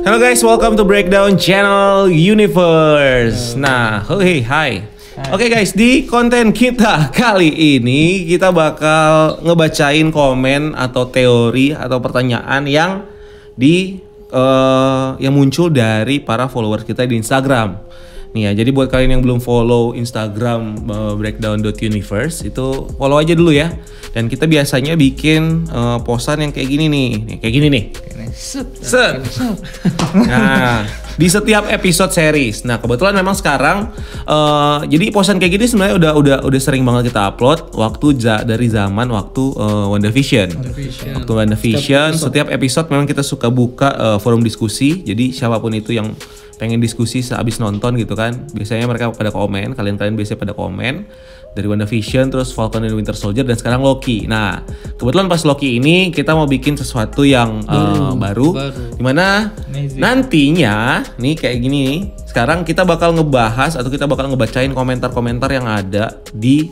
Halo guys, welcome to Breakdown Channel Universe. Nah, hai. Oke guys, di konten kita kali ini kita bakal ngebacain komen atau teori atau pertanyaan yang yang muncul dari para followers kita di Instagram. Nih ya, jadi buat kalian yang belum follow Instagram breakdown.universe itu follow aja dulu ya. Dan kita biasanya bikin posan yang kayak gini nih, kayak gini nih. Set. Nah, di setiap episode series. Nah, kebetulan memang sekarang jadi posan kayak gini sebenarnya udah sering banget kita upload dari zaman WandaVision. Waktu WandaVision, setiap episode memang kita suka buka forum diskusi. Jadi siapapun itu yang pengen diskusi sehabis nonton gitu kan, biasanya mereka pada komen, kalian biasanya pada komen dari WandaVision, terus Falcon and Winter Soldier, dan sekarang Loki. Nah, kebetulan pas Loki ini kita mau bikin sesuatu yang baru. Dimana nantinya nih kayak gini nih, sekarang kita bakal ngebahas atau kita bakal ngebacain komentar-komentar yang ada di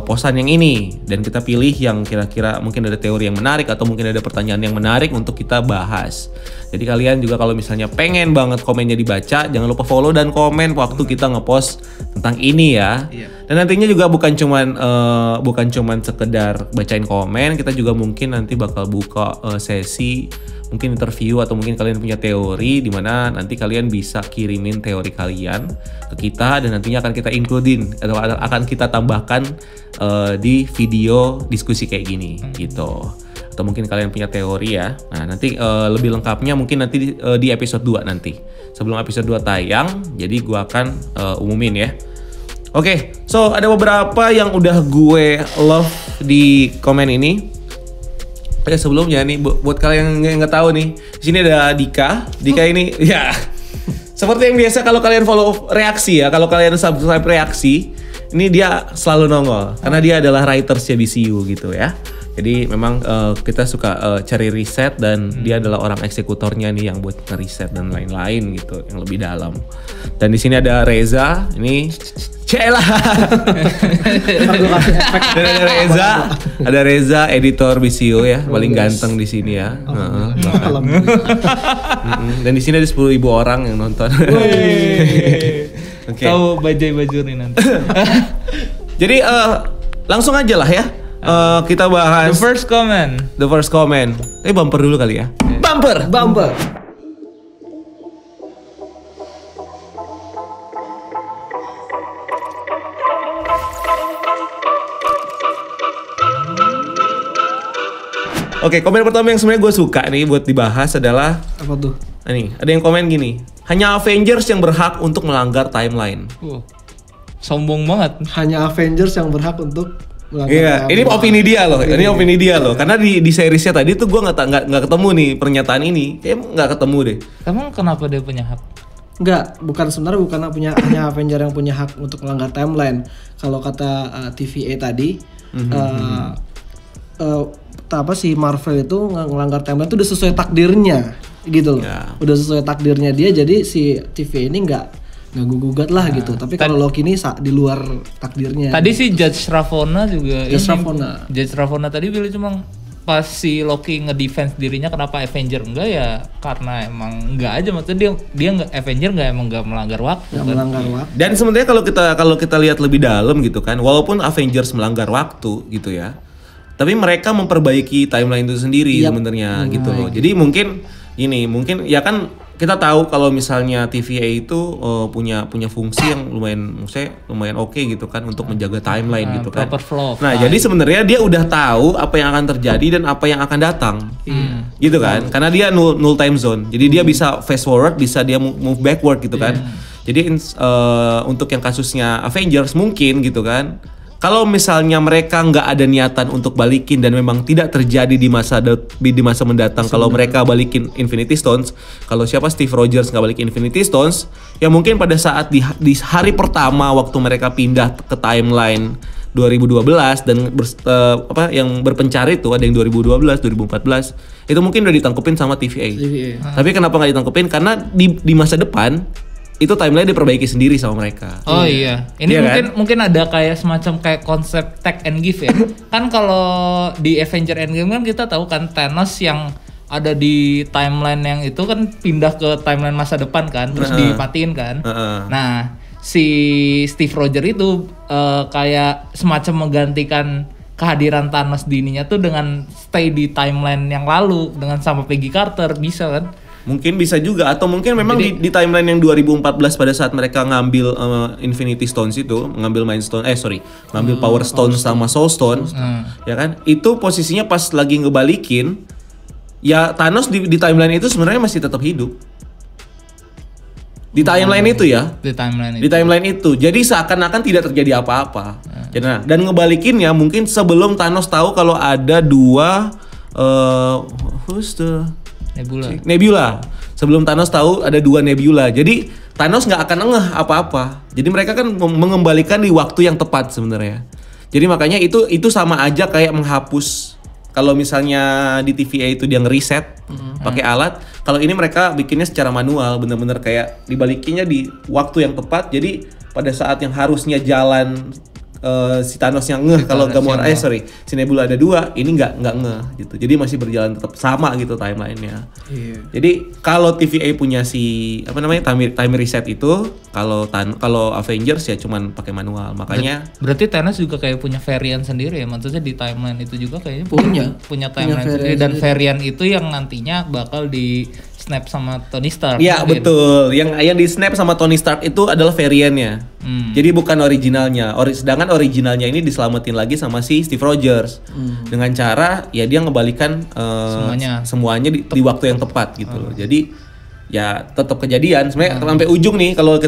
posan yang ini, dan kita pilih yang kira-kira mungkin ada teori yang menarik atau mungkin ada pertanyaan yang menarik untuk kita bahas. Jadi kalian juga kalau misalnya pengen banget komennya dibaca, jangan lupa follow dan komen waktu kita ngepost tentang ini ya. Dan nantinya juga bukan cuman sekedar bacain komen, kita juga mungkin nanti bakal buka sesi mungkin interview atau mungkin kalian punya teori di mana nanti kalian bisa kirimin teori kalian ke kita, dan nantinya akan kita includein atau akan kita tambahkan di video diskusi kayak gini gitu. Atau mungkin kalian punya teori ya. Nah, nanti lebih lengkapnya mungkin nanti di episode 2 nanti. Sebelum episode 2 tayang, jadi gua akan umumin ya. Oke, so ada beberapa yang udah gue love di komen ini. Ya sebelumnya nih buat kalian yang nggak tahu nih, di sini ada Dika ini ya seperti yang biasa kalau kalian follow reaksi ya, kalau kalian subscribe reaksi, ini dia selalu nongol karena dia adalah writersnya di CU gitu ya. Jadi memang kita suka cari riset, dan dia adalah orang eksekutornya nih yang buat ngeriset dan lain-lain gitu yang lebih dalam. Dan di sini ada Reza, ini Cela. Dan ada Reza editor BCU ya, paling ganteng di sini ya. Dan di sini ada 10.000 orang yang nonton. Okay. Tahu bajai-bajur nih nanti. Jadi langsung aja lah ya. Kita bahas The first comment. Bumper dulu kali ya. Bumper. Oke, komen pertama yang sebenarnya gue suka nih buat dibahas adalah apa tuh? Nih, ada yang komen gini. Hanya Avengers yang berhak untuk melanggar timeline. Sombong banget. Hanya Avengers yang berhak untuk melanggar. Iya, ini opini dia loh. Opini dia loh. Karena di seriesnya tadi tuh gue nggak ketemu nih pernyataan ini. Kayak nggak ketemu deh. Emang kenapa dia punya hak? Enggak, sebenarnya bukan hanya Avenger yang punya hak untuk melanggar timeline. Kalau kata TVA tadi, si Marvel itu ngelanggar timeline itu udah sesuai takdirnya gitu loh. Yeah. Udah sesuai takdirnya dia, jadi si TVA ini nggak gugat lah gitu. Tapi kalau Loki ini di luar takdirnya. Tadi si Judge Ravonna juga. Judge Ravonna tadi bilang cuma pas si Loki ngedefense dirinya kenapa Avenger enggak ya, karena emang enggak aja, maksudnya dia enggak, Avenger enggak melanggar waktu. Dan sebenarnya kalau kita lihat lebih dalam gitu kan, walaupun Avengers melanggar waktu gitu ya, tapi mereka memperbaiki timeline itu sendiri sebenarnya gitu loh. Jadi mungkin ya kan kita tahu kalau misalnya TVA itu punya fungsi yang lumayan oke gitu kan untuk menjaga timeline gitu kan. Nah, jadi sebenarnya dia udah tahu apa yang akan terjadi dan apa yang akan datang. Gitu kan. Karena dia null time zone. Jadi dia bisa fast forward, bisa dia move backward gitu kan. Jadi untuk yang kasusnya Avengers mungkin gitu kan, kalau misalnya mereka nggak ada niatan untuk balikin dan memang tidak terjadi di masa mendatang, kalau mereka balikin Infinity Stones, kalau Steve Rogers nggak balikin Infinity Stones, ya mungkin pada saat di hari pertama waktu mereka pindah ke timeline 2012 dan yang berpencar itu ada yang 2012, 2014, itu mungkin udah ditangkepin sama TVA. Tapi kenapa nggak ditangkepin? Karena di masa depan itu timeline diperbaiki sendiri sama mereka. Oh iya. Ini mungkin ada kayak semacam kayak konsep take and give ya. Kan kalau di Avenger Endgame kan kita tahu kan Thanos yang ada di timeline yang itu kan pindah ke timeline masa depan kan, terus dimatiin kan. Nah, si Steve Rogers itu kayak semacam menggantikan kehadiran Thanos di ininya tuh dengan stay di timeline yang lalu dengan sama Peggy Carter, bisa kan? Mungkin bisa juga, atau mungkin memang di timeline yang 2014 pada saat mereka ngambil Infinity Stones itu, ngambil Mind Stone, ngambil Power Stone sama Soul Stone, ya kan? Itu posisinya pas lagi ngebalikin, ya Thanos di timeline itu sebenarnya masih tetap hidup. Di timeline itu ya. Di timeline itu. Jadi seakan-akan tidak terjadi apa-apa. Nah, dan ngebalikinnya mungkin sebelum Thanos tahu kalau ada dua Nebula. Sebelum Thanos tahu ada dua Nebula. Jadi Thanos nggak akan ngeh apa-apa. Jadi mereka kan mengembalikan di waktu yang tepat sebenarnya. Jadi makanya itu sama aja kayak menghapus. Kalau misalnya di TVA itu dia ngereset pakai alat, kalau ini mereka bikinnya secara manual, bener-bener kayak dibalikinnya di waktu yang tepat. Jadi pada saat yang harusnya jalan si Thanos yang ngeh kalau Gamora si Nebula ada dua, ini nggak ngeh gitu. Jadi masih berjalan tetap sama gitu timelinenya. Jadi kalau TVA punya si time reset itu, kalau Avengers ya cuman pakai manual. Makanya berarti Thanos juga kayak punya varian sendiri ya, maksudnya di timeline itu juga kayaknya punya timeline sendiri, dan varian itu yang nantinya bakal di snap sama Tony Stark. Iya betul. Yang di snap sama Tony Stark itu adalah variannya. Jadi bukan originalnya. Sedangkan originalnya ini diselamatin lagi sama si Steve Rogers dengan cara ya dia ngebalikan semuanya di waktu yang tepat gitu loh. Jadi ya tetap kejadian. Sebenarnya sampai ujung nih kalau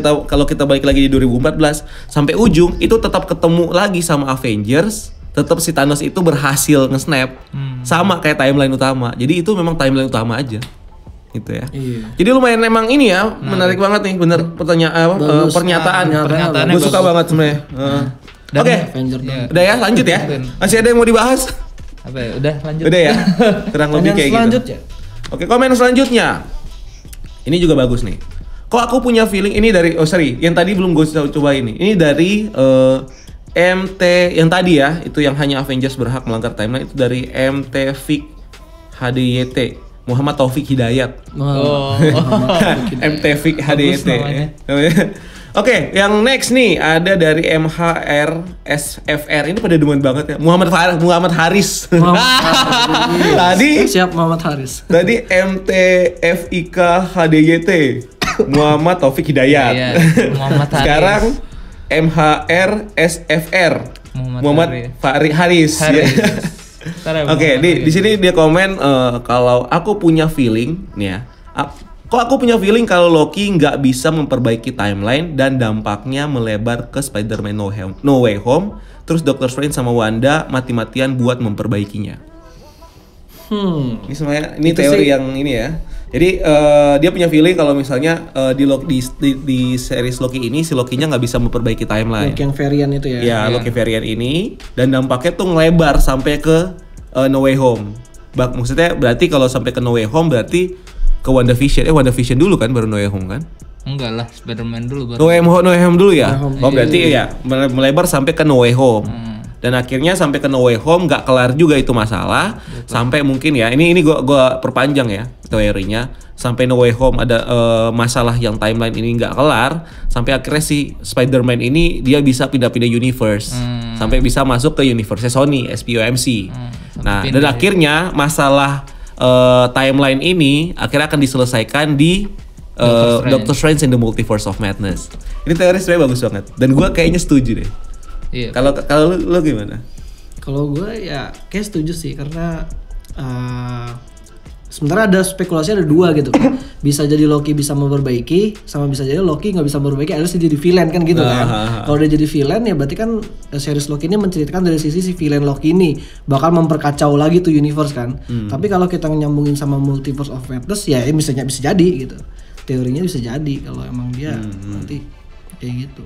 kita balik lagi di 2014 sampai ujung itu tetap ketemu lagi sama Avengers. Tetap si Thanos itu berhasil nge-snap sama kayak timeline utama. Jadi itu memang timeline utama aja. Gitu ya. Jadi lumayan emang ini ya, menarik banget nih, bener pernyataannya. Gue suka banget sebenarnya. Oke. Udah ya, lanjut ya. Masih ada yang mau dibahas? Apa ya? Udah lanjut. Udah ya. Kurang lebih kayak gitu. Oke, komen selanjutnya. Ini juga bagus nih. Kok aku punya feeling ini dari yang tadi belum gue coba ini. Ini dari MT yang tadi ya, itu yang hanya Avengers berhak melanggar timeline, itu dari MT Vic HDYT. Muhammad Taufik Hidayat. MT Vic HDYT. Oke, yang next nih ada dari MHR SFR. Ini pada demen banget ya. Muhammad Haris. Tadi siap Muhammad Haris. Tadi MTFIK HDYT. Muhammad Taufik Hidayat. Muhammad Haris. Sekarang MHR SFR. Muhammad Haris. Oke, di sini dia komen kalau aku punya feeling nih ya. Kok aku punya feeling kalau Loki nggak bisa memperbaiki timeline dan dampaknya melebar ke Spider-Man No Way Home, terus Doctor Strange sama Wanda mati-matian buat memperbaikinya. Ini semuanya teori yang ini ya. Jadi dia punya feeling kalau misalnya di series Loki ini si Loki-nya nggak bisa memperbaiki timeline. Loki yang varian itu ya. Ya, Loki varian ini dan dampaknya tuh ngelebar sampai ke No Way Home. Maksudnya berarti kalau sampai ke No Way Home berarti ke WandaVision. WandaVision dulu kan baru No Way Home kan? Enggak lah, Spider-Man dulu baru. No Way Home dulu ya. Berarti ya melebar sampai ke No Way Home. Dan akhirnya sampai ke No Way Home nggak kelar juga itu masalah. Sampai mungkin ya ini gua perpanjang ya teorinya, sampai No Way Home ada masalah yang timeline ini nggak kelar, sampai akhirnya si Spider-Man ini dia bisa pindah-pindah universe sampai bisa masuk ke universe Sony SPOMC. Nah dan akhirnya masalah timeline ini akhirnya akan diselesaikan di Doctor Strange in the Multiverse of Madness. Ini teori sebenarnya bagus banget dan gue kayaknya setuju deh. Iya. Kalau lu gimana? Kalau gue ya kayak setuju sih karena sementara ada spekulasi ada dua gitu. Bisa jadi Loki bisa memperbaiki, sama bisa jadi Loki nggak bisa memperbaiki, harus jadi villain kan gitu kan. Kalau dia jadi villain ya berarti kan series Loki ini menceritakan dari sisi si villain Loki ini bakal memperkacau lagi tuh universe kan. Tapi kalau kita nyambungin sama Multiverse of Madness ya bisa jadi gitu. Teorinya bisa jadi kalau emang dia nanti kayak gitu.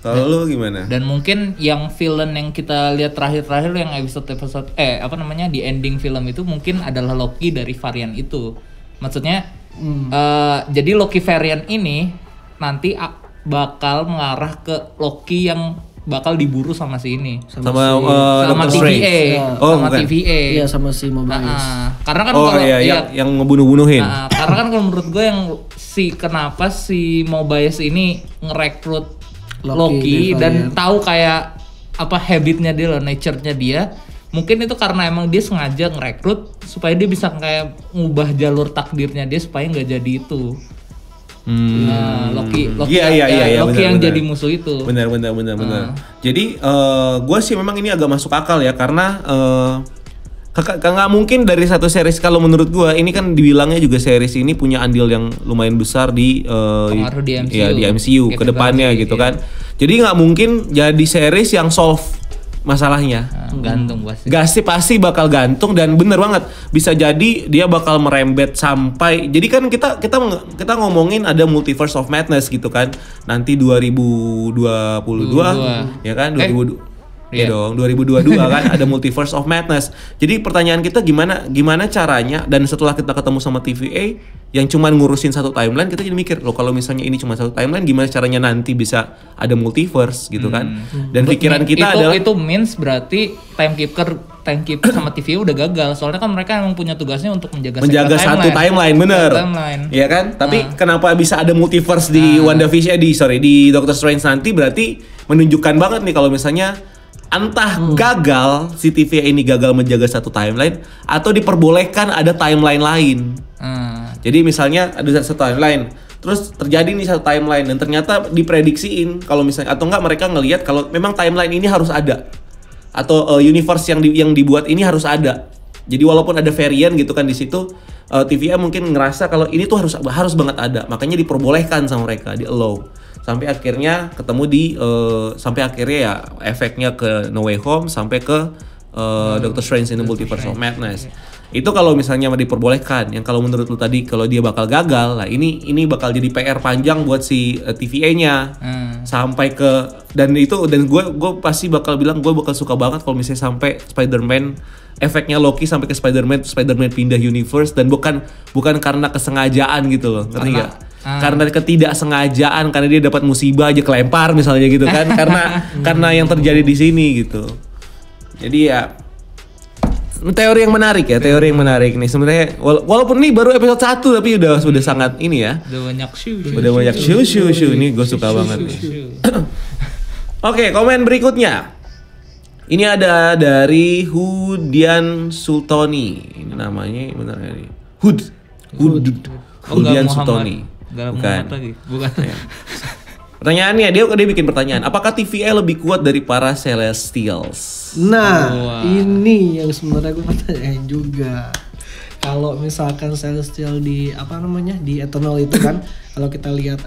Kalau lu gimana? Dan mungkin yang villain yang kita lihat terakhir yang episode di ending film itu mungkin adalah Loki dari varian itu. Maksudnya jadi Loki varian ini nanti bakal mengarah ke Loki yang bakal diburu sama si ini. Sama Sama Doctor TVA. Strange. Oh, sama bukan. TVA. Iya sama si Mobius. Karena kan Oh kalau iya, yang ngebunuh-bunuhin. karena kan kalau menurut gue yang kenapa si Mobius ini ngerekrut Loki dan tahu kayak apa habitnya dia loh, nature-nya dia. Mungkin itu karena emang dia sengaja ngerekrut supaya dia bisa kayak ngubah jalur takdirnya dia supaya nggak jadi itu. Loki Iya, Loki benar, yang benar. jadi musuh itu. Benar. Jadi gue sih memang ini agak masuk akal ya karena nggak mungkin dari satu series, kalau menurut gue ini kan dibilangnya juga series ini punya andil yang lumayan besar di Pengaruh di MCU. Ya, di MCU ke depannya gitu kan. Jadi nggak mungkin jadi series yang solve masalahnya. Gantung pasti. Pasti bakal gantung, dan bener banget bisa jadi dia bakal merembet sampai, jadi kan kita ngomongin ada Multiverse of Madness gitu kan nanti 2022 ya kan 2022 ya dong 2022 kan ada Multiverse of Madness. Jadi pertanyaan kita gimana caranya, dan setelah kita ketemu sama TVA yang cuman ngurusin satu timeline, kita jadi mikir loh, kalau misalnya ini cuma satu timeline gimana caranya nanti bisa ada multiverse gitu kan. Dan pikiran kita adalah itu means berarti timekeeper sama TVA udah gagal, soalnya kan mereka emang punya tugasnya untuk menjaga satu timeline, bener. Iya kan? Tapi kenapa bisa ada multiverse di WandaVision di Doctor Strange nanti, berarti menunjukkan banget nih kalau misalnya entah gagal si TVA ini gagal menjaga satu timeline atau diperbolehkan ada timeline lain. Jadi misalnya ada satu timeline, terus terjadi nih satu timeline dan ternyata diprediksiin kalau misalnya, atau enggak mereka ngelihat kalau memang timeline ini harus ada, atau universe yang dibuat ini harus ada. Jadi walaupun ada varian gitu kan di situ, TVA mungkin ngerasa kalau ini tuh harus banget ada, makanya diperbolehkan sama mereka, di allow. Sampai akhirnya ketemu sampai akhirnya ya efeknya ke No Way Home sampai ke Doctor Strange in the Multiverse of Madness. Itu kalau misalnya diperbolehkan. Yang kalau menurut lu tadi kalau dia bakal gagal, lah ini bakal jadi PR panjang buat si TVA-nya. Sampai ke dan gue pasti bakal bilang gue bakal suka banget kalau misalnya sampai Spider-Man, efeknya Loki sampai ke Spider-Man pindah universe, dan bukan karena kesengajaan gitu loh. Ngerti enggak? Karena ketidaksengajaan, karena dia dapat musibah aja kelempar misalnya gitu kan. karena yang terjadi di sini gitu. Jadi ya teori yang menarik nih sebenarnya, walaupun ini baru episode 1 tapi sudah sangat ini ya. Udah banyak show. Ini gue suka banget nih. Oke, komen berikutnya. Ini ada dari Hudian Sultoni. Ini namanya benar ini. Hudian Sultoni. Bukan. Ya. Pertanyaannya dia bikin pertanyaan, apakah TVA lebih kuat dari para Celestials? Nah, ini yang sebenarnya gue pertanyain juga. Kalau misalkan Celestial di di Eternal itu kan, kalau kita lihat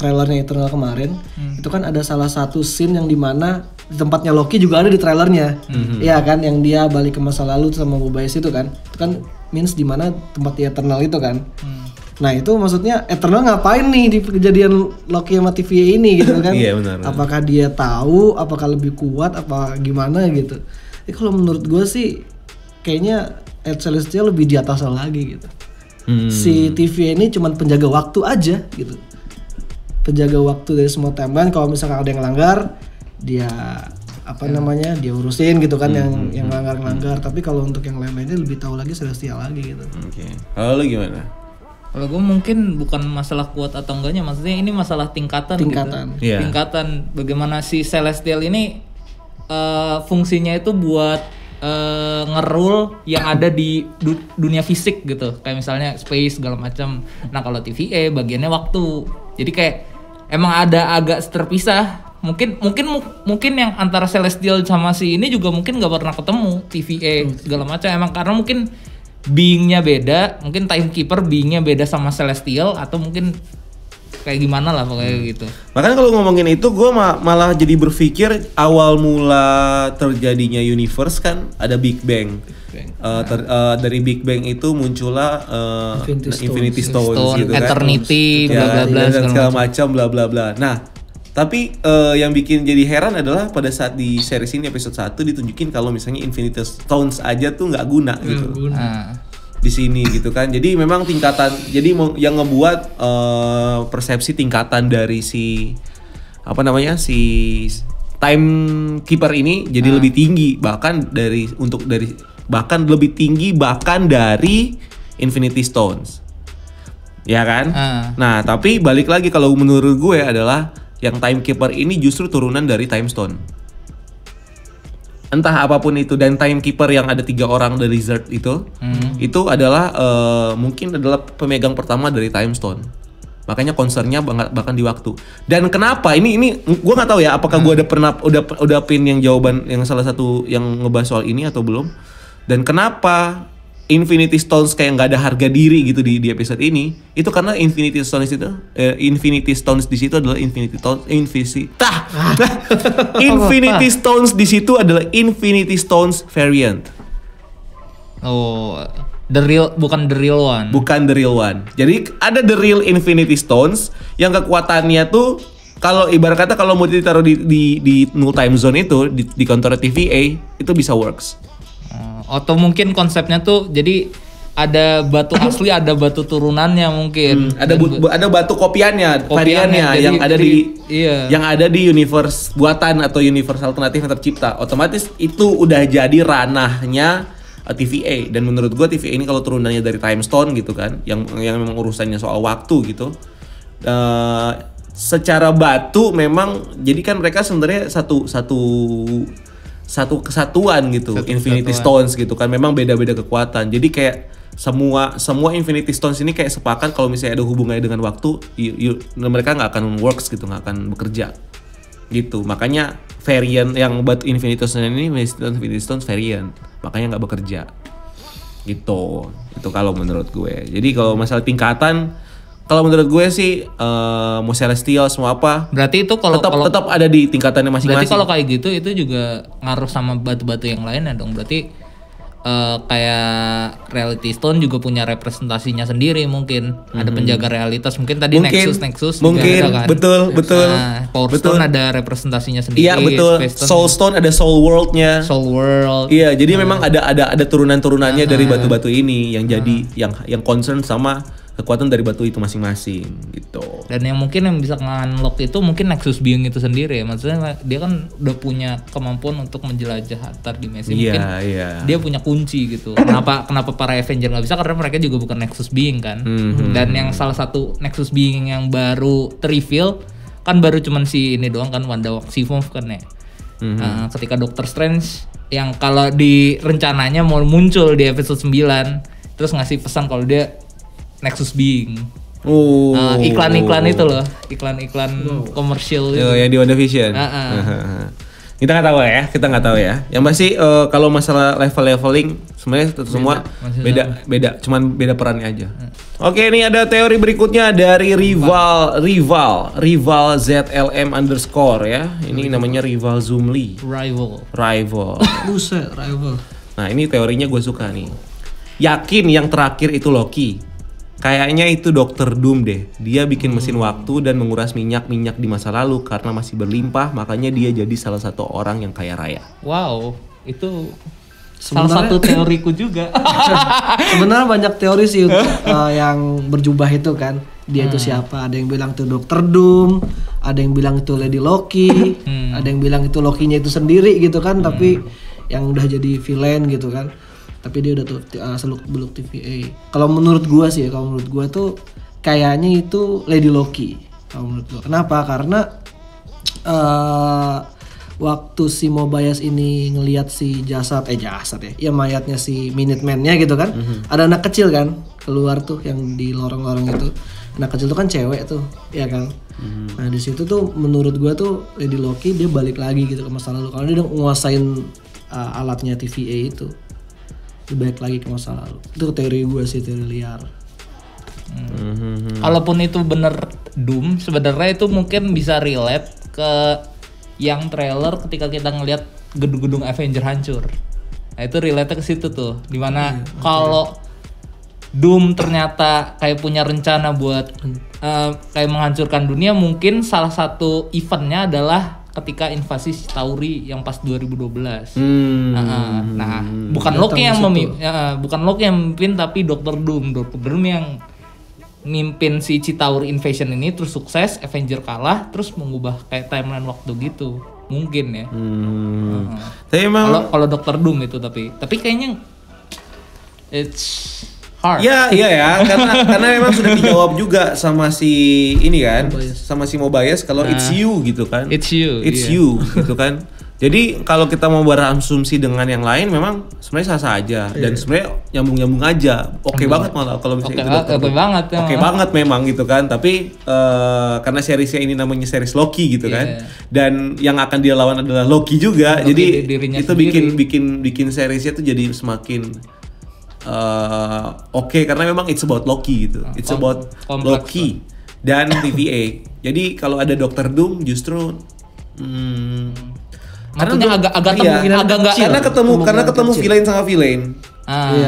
trailernya Eternal kemarin, itu kan ada salah satu scene yang dimana di tempatnya Loki juga ada di trailernya, ya kan, yang dia balik ke masa lalu sama Mobius itu kan means dimana tempat di Eternal itu kan. Nah itu maksudnya Eternal ngapain nih di kejadian Loki sama TVA ini gitu kan? Iya benar. Apakah dia tahu? Apakah lebih kuat? Apa gimana gitu? Kalau menurut gue sih kayaknya Celestial lebih di atas lagi gitu. Si TVA ini cuma penjaga waktu aja gitu. Penjaga waktu dari semua timeline. Kalau misalkan ada yang langgar, dia dia urusin gitu kan, yang langgar. Tapi kalau untuk yang lain-lainnya lebih tahu lagi Celestial lagi gitu. Oke. Kalau lu gimana? Kalau gue mungkin bukan masalah kuat atau enggaknya, maksudnya ini masalah tingkatan. Gitu. Yeah. Tingkatan bagaimana si Celestial ini fungsinya itu buat ngerul yang ada di dunia fisik gitu, kayak misalnya space segala macam. Nah kalau TVA bagiannya waktu, jadi kayak emang ada agak terpisah. Mungkin yang antara Celestial sama si ini juga mungkin nggak pernah ketemu TVA segala macam, emang karena mungkin beingnya beda, mungkin timekeeper beingnya beda sama Celestial, atau mungkin kayak gimana lah pokoknya gitu. Makanya kalau ngomongin itu gue malah jadi berpikir awal mula terjadinya universe kan ada Big Bang. Dari Big Bang itu muncullah Infinity Stones gitu kan. Eternity bla bla bla segala macam bla bla bla. Nah, tapi yang bikin jadi heran adalah pada saat di series ini episode 1 ditunjukin kalau misalnya Infinity Stones aja tuh nggak guna gitu. Di sini gitu kan. Jadi memang tingkatan, jadi yang ngebuat persepsi tingkatan dari si timekeeper ini jadi lebih tinggi bahkan dari Infinity Stones. Ya kan? Nah, tapi balik lagi kalau menurut gue adalah yang timekeeper ini justru turunan dari time stone. Entah apapun itu, dan timekeeper yang ada 3 orang dari Zerd itu adalah mungkin adalah pemegang pertama dari time stone. Makanya concernnya bahkan di waktu. Dan kenapa ini gue nggak tahu ya apakah gue udah pin yang jawaban yang salah satu yang ngebahas soal ini atau belum. Dan kenapa Infinity Stones kayak nggak ada harga diri gitu di episode ini, itu karena Infinity Stones di situ adalah Infinity Stones di situ adalah Infinity Stones variant. Oh, bukan the real one. Bukan the real one. Jadi ada the real Infinity Stones yang kekuatannya tuh kalau ibarat kata kalau mau ditaruh di null time zone itu di counter TVA itu bisa works. Atau mungkin konsepnya tuh jadi ada batu asli, ada batu turunannya mungkin. Ada batu kopiannya, variannya yang ada di universe buatan atau universe alternatif yang tercipta. Otomatis itu udah jadi ranahnya TVA. Dan menurut gue TVA ini kalau turunannya dari Time Stone gitu kan, yang memang urusannya soal waktu gitu. Secara batu memang jadi kan mereka sebenarnya satu kesatuan gitu, Infinity Stones gitu kan, memang beda-beda kekuatan. Jadi kayak semua Infinity Stones ini kayak sepakat kalau misalnya ada hubungannya dengan waktu, mereka nggak akan works gitu, nggak akan bekerja gitu. Makanya variant yang buat Infinity Stones ini Infinity Stones variant, makanya nggak bekerja gitu. Itu kalau menurut gue. Jadi kalau masalah tingkatan, kalau menurut gue sih mau Celestial semua apa, berarti itu kalau tetap ada di tingkatannya masing-masing. Berarti kalau kayak gitu itu juga ngaruh sama batu-batu yang lainnya dong. Berarti kayak Reality Stone juga punya representasinya sendiri mungkin. Ada penjaga realitas mungkin tadi Nexus mungkin juga ada kan. Betul. Power Stone ada representasinya sendiri. Iya betul. Soul Stone ada Soul World-nya. Soul World. Iya, jadi memang ada turunan-turunannya dari batu-batu ini yang jadi yang concern sama kekuatan dari batu itu masing-masing gitu. Dan yang mungkin yang bisa nge-unlock itu mungkin Nexus Being itu sendiri ya. Maksudnya dia kan udah punya kemampuan untuk menjelajah antar dimensi. Mungkin dia punya kunci gitu. Kenapa para Avenger nggak bisa? Karena mereka juga bukan Nexus Being kan. Dan yang salah satu Nexus Being yang baru terreveal kan baru cuman si ini doang kan, Wanda Maximoff kan ya. Ketika Doctor Strange yang kalau di rencananya mau muncul di episode 9 terus ngasih pesan kalau dia Nexus Being. Iklan-iklan itu loh, iklan-iklan komersial itu. Yang di WandaVision. Kita nggak tahu ya. Yang pasti kalau masalah leveling sebenarnya semua beda, cuman beda perannya aja. Oke, ini ada teori berikutnya dari rival ZLM _ ya. Ini namanya rival Zoomli. Rival. Buset, rival. Nah, ini teorinya gue suka nih. Yakin yang terakhir itu Loki. Kayaknya itu Dr. Doom deh. Dia bikin mesin waktu dan menguras minyak di masa lalu karena masih berlimpah, makanya dia jadi salah satu orang yang kaya raya. Wow, itu salah satu teoriku juga. Sebenarnya banyak teori sih yang berjubah itu kan. Dia itu siapa? Ada yang bilang itu Dr. Doom, ada yang bilang itu Lady Loki, ada yang bilang itu Loki-nya itu sendiri gitu kan, tapi yang udah jadi villain gitu kan. Tapi dia udah tuh seluk-beluk TVA. Kalau menurut gua tuh kayaknya itu Lady Loki. Kalau menurut gua. Kenapa? Karena waktu si Mobius ini ngelihat si jasad ya mayatnya si Minuteman-nya gitu kan. Ada anak kecil kan keluar tuh yang di lorong-lorong itu. Anak kecil tuh kan cewek tuh, ya kan. Nah, di situ tuh menurut gua tuh Lady Loki dia balik lagi gitu ke masa lalu. Kalau dia udah nguasain alatnya TVA itu. Baik lagi ke masa lalu. Itu teori gue sih, teori liar. Kalaupun itu bener Doom, sebenarnya itu mungkin bisa relate ke yang trailer ketika kita ngelihat gedung-gedung Avenger hancur. Nah, itu relate ke situ tuh. Dimana kalau Doom ternyata kayak punya rencana buat kayak menghancurkan dunia, mungkin salah satu eventnya adalah ketika invasi Chitauri yang pas 2012. Nah, bukan Loki yang memimpin tapi Dr. Doom yang mimpin si Chitauri invasion ini terus sukses, Avenger kalah, terus mengubah kayak timeline waktu gitu. mungkin ya. Tapi emang Kalau Dr. Doom itu tapi kayaknya it's hard. Iya ya, karena memang sudah dijawab juga sama si ini kan, sama si Mobius kalau it's you gitu kan. It's you gitu kan. Jadi kalau kita mau berasumsi dengan yang lain memang sebenarnya sah-sah aja dan sebenarnya nyambung-nyambung aja. Oke banget malah kalau misalnya itu Dr. Doom. Oke banget memang gitu kan. Tapi karena seriesnya ini namanya series Loki gitu kan. Dan yang akan dia lawan adalah Loki juga. Jadi itu bikin seriesnya tuh jadi semakin oke, karena memang it's about Loki gitu. It's about Loki dan TVA. Jadi kalau ada Dr. Doom justru maksudnya agak ketemu villain sama villain.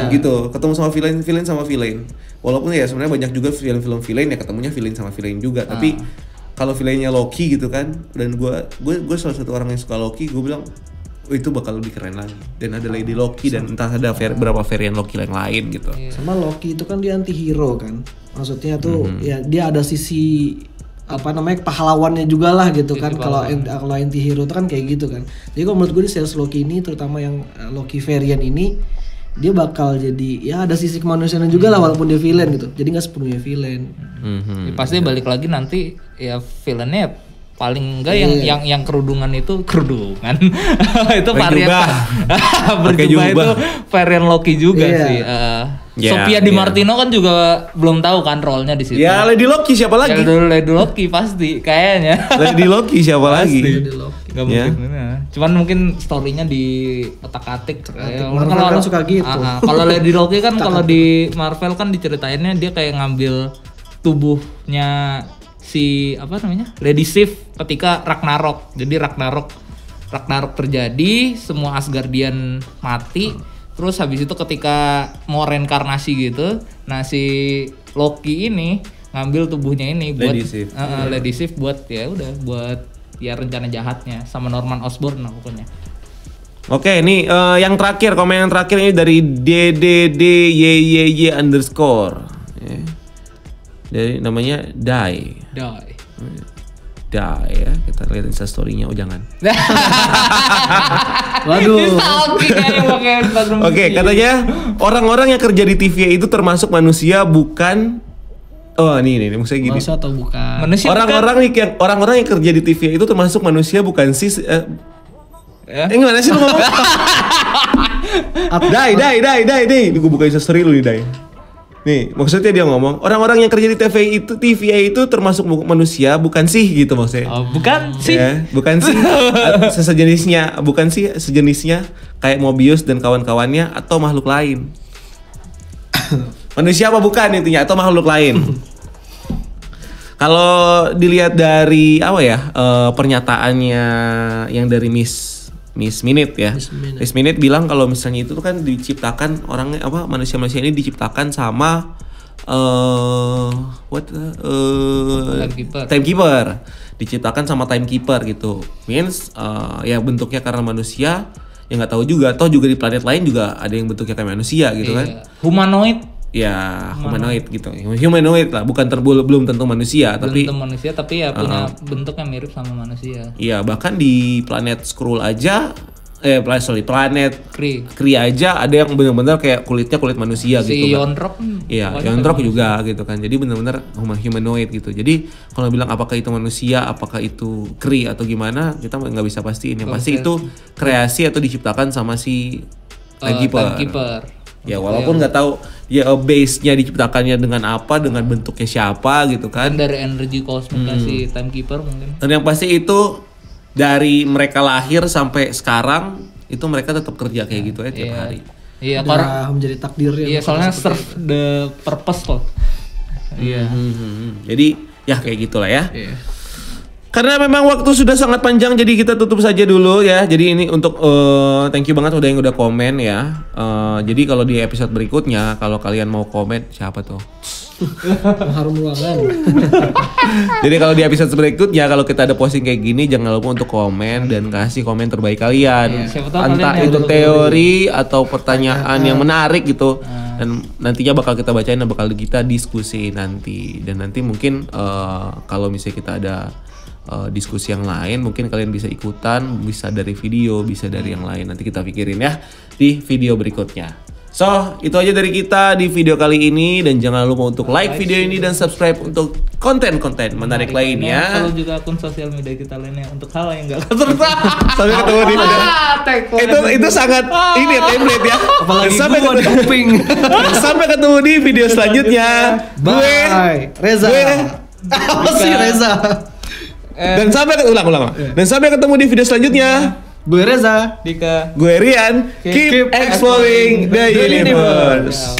Gitu, ketemu sama villain sama villain. Walaupun ya sebenarnya banyak juga film-film villain ya ketemunya villain sama villain juga, tapi kalau villainnya Loki gitu kan, dan gue salah satu orang yang suka Loki, gue bilang itu bakal lebih keren lagi. Dan ada Lady Loki dan entah ada berapa varian Loki yang lain gitu. Sama Loki itu kan dia anti-hero kan. Maksudnya tuh ya dia ada sisi apa namanya pahlawannya juga lah gitu kan. Kalau anti-hero itu kan kayak gitu kan. Jadi kalau menurut gue di series Loki ini terutama yang Loki variant ini dia bakal jadi ya ada sisi kemanusiaan juga lah walaupun dia villain gitu. Jadi nggak sepenuhnya villain. Ya, pasti balik lagi nanti ya villainnya paling enggak yang kerudungan itu itu varian berjubah itu varian Loki juga sih. Sophia Di Martino kan juga belum tahu kan role-nya di situ. Ya Lady Loki siapa lagi? Lady Loki pasti kayaknya. Lady Loki siapa lagi? Gak mungkin. Cuman mungkin story-nya di otak-atik. Marvel kan suka gitu. Kalau Lady Loki kan kalau di Marvel kan diceritainnya dia kayak ngambil tubuhnya si apa namanya? Lady Sif ketika Ragnarok. Jadi Ragnarok terjadi, semua Asgardian mati. Terus habis itu ketika mau reinkarnasi gitu, nah si Loki ini ngambil tubuhnya ini buat Lady Sif buat ya udah buat ya rencana jahatnya sama Norman Osborn lah pokoknya. Oke, ini yang terakhir, komen yang terakhir ini dari DDDYYY_. Dari namanya Die ya, kita lihat instastory-nya. Oh jangan. Waduh. Oke, katanya orang-orang yang kerja di TVA itu termasuk manusia bukan. Oh ini maksudnya gini. Manusia atau bukan? Manusia orang-orang yang kerja di TVA itu termasuk manusia bukan sih. Gimana sih lu ngomong? Dai. Gue buka instastory lu nih, Dai. Nih, maksudnya dia ngomong orang-orang yang kerja di TVA itu termasuk manusia bukan sih gitu maksudnya. Bukan sih. Ya, bukan sih. Sejenisnya, bukan sih sejenisnya kayak Mobius dan kawan-kawannya atau makhluk lain. Manusia apa bukan intinya atau makhluk lain. Kalau dilihat dari pernyataannya yang dari Miss Minute ya. Miss Minute bilang kalau misalnya itu tuh kan diciptakan orangnya manusia-manusia ini diciptakan sama timekeeper. Diciptakan sama timekeeper gitu. Means ya bentuknya karena manusia, ya nggak tahu juga. Toh juga di planet lain juga ada yang bentuknya kayak manusia gitu kan. Humanoid. Ya, humanoid gitu. Humanoid lah, belum tentu manusia, tapi ya punya bentuk yang mirip sama manusia. Iya, bahkan di planet Skrull aja planet Kree aja ada yang benar-benar kayak kulitnya kulit manusia gitu kan. Yonrok juga gitu kan. Jadi benar-benar humanoid gitu. Jadi kalau bilang apakah itu manusia, apakah itu Kree atau gimana, kita nggak bisa pastiin. Yang pasti itu kreasi atau diciptakan sama si timekeeper. Ya walaupun nggak tahu ya base-nya diciptakannya dengan apa, dengan bentuknya siapa gitu kan. Dari energi kosmik si timekeeper mungkin. Dan yang pasti itu dari mereka lahir sampai sekarang itu mereka tetap kerja kayak gitu ya tiap hari. Iya, karena menjadi takdirnya. Iya, soalnya serve the purpose loh. Iya. Jadi ya kayak gitulah ya. Karena memang waktu sudah sangat panjang, jadi kita tutup saja dulu ya. Jadi ini untuk thank you banget yang udah komen ya. Jadi kalau di episode berikutnya, kalau kalian mau komen siapa tuh? Harum ruangan. Jadi kalau di episode berikutnya kalau kita ada posting kayak gini, jangan lupa untuk komen dan kasih komen terbaik kalian. Entah itu teori atau pertanyaan yang menarik gitu. Dan nantinya bakal kita bacain dan bakal kita diskusi nanti. Dan nanti mungkin kalau misalnya kita ada diskusi yang lain, mungkin kalian bisa ikutan, bisa dari video, bisa dari yang lain. Nanti kita pikirin ya di video berikutnya. So, itu aja dari kita di video kali ini. Dan jangan lupa untuk like video ini dan subscribe untuk konten-konten menarik lainnya. Kalau juga akun sosial media kita lainnya untuk hal yang gak terserah. Sampai ketemu di video. Itu sangat ini ya, template ya. Apalagi sampai gua di kuping. Sampai ketemu di video selanjutnya. Bye. Reza. Apa sih Reza? Dan sampai ulang. Dan sampai ketemu di video selanjutnya. Gue Reza, Dika, gue Rian. Keep exploring the universe.